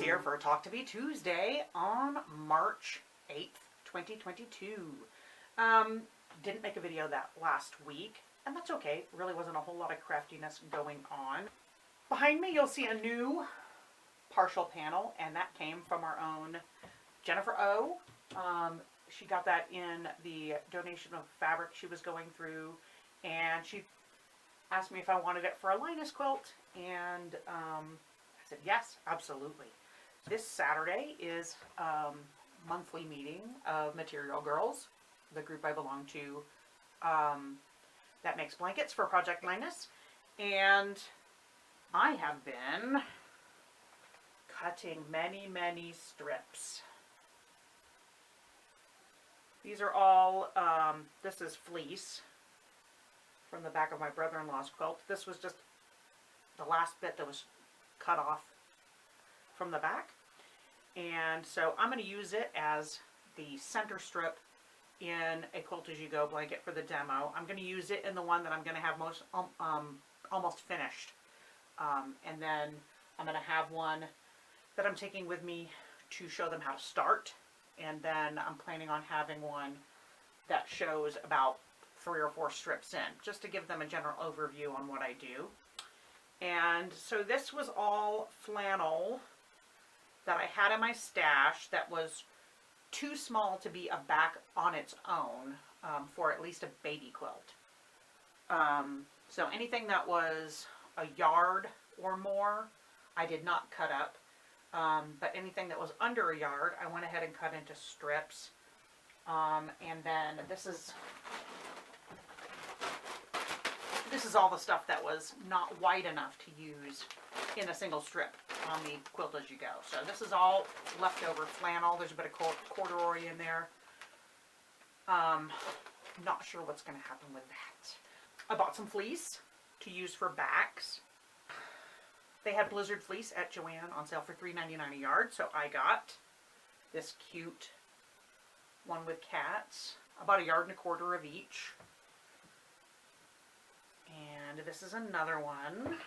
here for Talk to Me Tuesday on March 8th, 2022. Didn't make a video that last week, and that's okay. Really wasn't a whole lot of craftiness going on. Behind me, you'll see a new partial panel, and that came from our own Jennifer O. She got that in the donation of fabric she was going through, and she asked me if I wanted it for a Linus quilt, and I said yes, absolutely. This Saturday is monthly meeting of Material Girls, the group I belong to, that makes blankets for Project Linus, and I have been cutting many strips. These are all, this is fleece from the back of my brother-in-law's quilt. This was just the last bit that was cut off from the back. And so I'm going to use it as the center strip in a Quilt As You Go blanket for the demo. I'm going to use it in the one that I'm going to have almost finished. And then I'm going to have one that I'm taking with me to show them how to start. And then I'm planning on having one that shows about 3 or 4 strips in, just to give them a general overview on what I do. And so this was all flannel that I had in my stash that was too small to be a back on its own for at least a baby quilt. So anything that was a yard or more, I did not cut up. But anything that was under a yard, I went ahead and cut into strips. And then this is all the stuff that was not wide enough to use in a single strip on the Quilt As You Go. So this is all leftover flannel. There's a bit of corduroy in there. Not sure what's going to happen with that. I bought some fleece to use for backs. They had Blizzard fleece at Joann on sale for $3.99 a yard, so I got this cute one with cats, about 1.25 yards of each. And this is another one.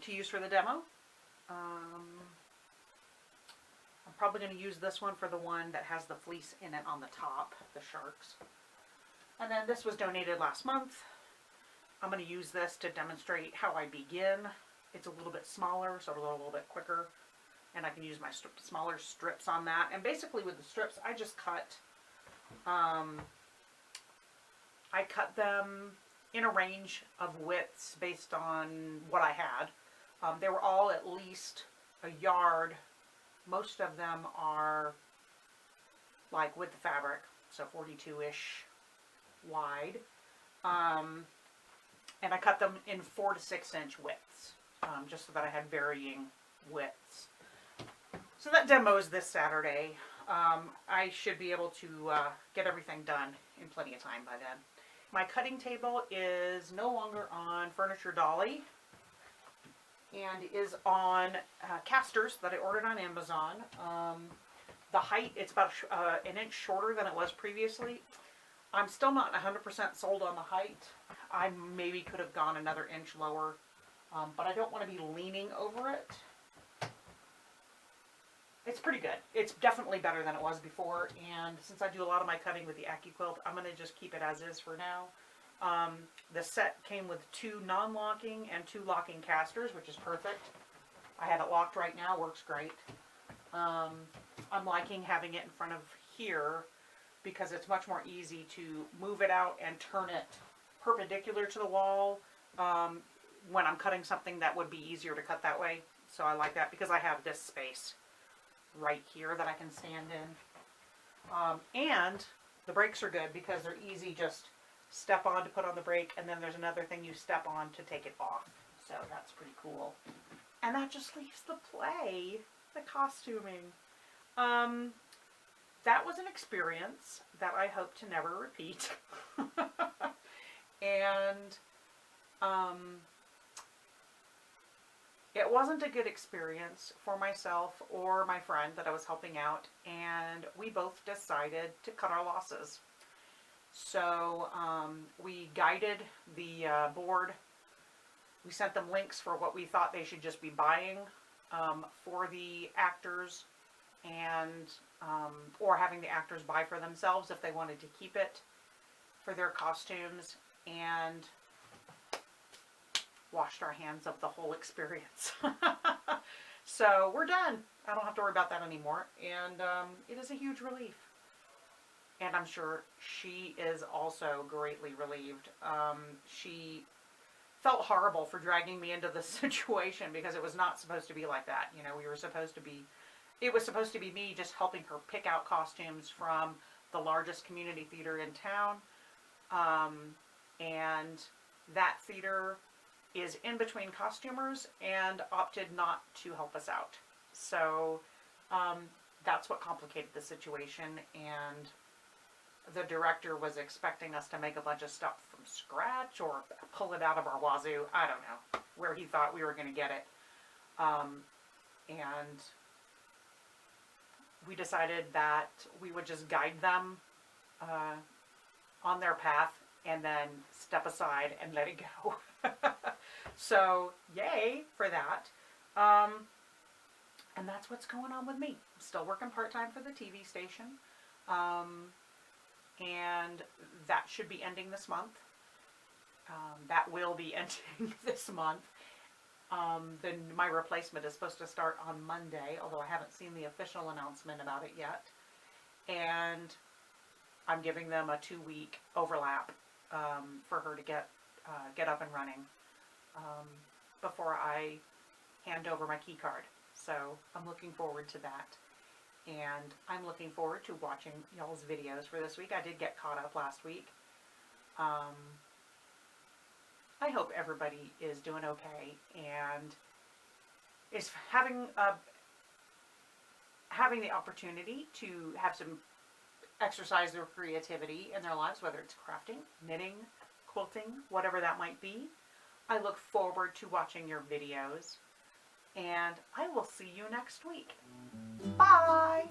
To use for the demo. I'm probably going to use this one for the one that has the fleece in it on the top, the sharks. And then this was donated last month. I'm going to use this to demonstrate how I begin. It's a little bit smaller, so it'll go a little bit quicker. And I can use my smaller strips on that. And basically with the strips, I just cut, I cut them in a range of widths based on what I had. They were all at least a yard. Most of them are like with the fabric, so 42-ish wide, and I cut them in 4 to 6 inch widths, just so that I had varying widths. So that demo is this Saturday. I should be able to get everything done in plenty of time by then. My cutting table is no longer on Furniture Dolly and is on casters that I ordered on Amazon. The height, it's about an inch shorter than it was previously. I'm still not 100% sold on the height. I maybe could have gone another inch lower, but I don't want to be leaning over it. It's pretty good. It's definitely better than it was before, and since I do a lot of my cutting with the AccuQuilt, I'm going to just keep it as is for now. The set came with 2 non-locking and 2 locking casters, which is perfect. I have it locked right now, works great. I'm liking having it in front of here because it's much more easy to move it out and turn it perpendicular to the wall when I'm cutting something that would be easier to cut that way. So I like that because I have this space right here that I can stand in. And the brakes are good because they're easy, just step on to put on the brake, and then there's another thing you step on to take it off. So that's pretty cool. And that just leaves the play, the costuming. That was an experience that I hope to never repeat. And it wasn't a good experience for myself or my friend that I was helping out, and we both decided to cut our losses. So we guided the board We sent them links for what we thought they should just be buying for the actors, and or having the actors buy for themselves if they wanted to keep it for their costumes, and washed our hands of the whole experience. So we're done. I don't have to worry about that anymore, and it is a huge relief. And I'm sure she is also greatly relieved. She felt horrible for dragging me into this situation because it was not supposed to be like that. You know, it was supposed to be me just helping her pick out costumes from the largest community theater in town. And that theater is in between costumers and opted not to help us out. So that's what complicated the situation, and the director was expecting us to make a bunch of stuff from scratch or pull it out of our wazoo. I don't know where he thought we were going to get it. And we decided that we would just guide them on their path and then step aside and let it go. So, yay for that. And that's what's going on with me. I'm still working part-time for the TV station. And that should be ending this month. That will be ending this month. Then my replacement is supposed to start on Monday, although I haven't seen the official announcement about it yet. And I'm giving them a 2-week overlap for her to get up and running before I hand over my key card. So I'm looking forward to that. And I'm looking forward to watching y'all's videos for this week. I did get caught up last week. I hope everybody is doing okay and is having the opportunity to have some exercise their creativity in their lives, whether it's crafting, knitting, quilting, whatever that might be. I look forward to watching your videos, and I will see you next week. Bye!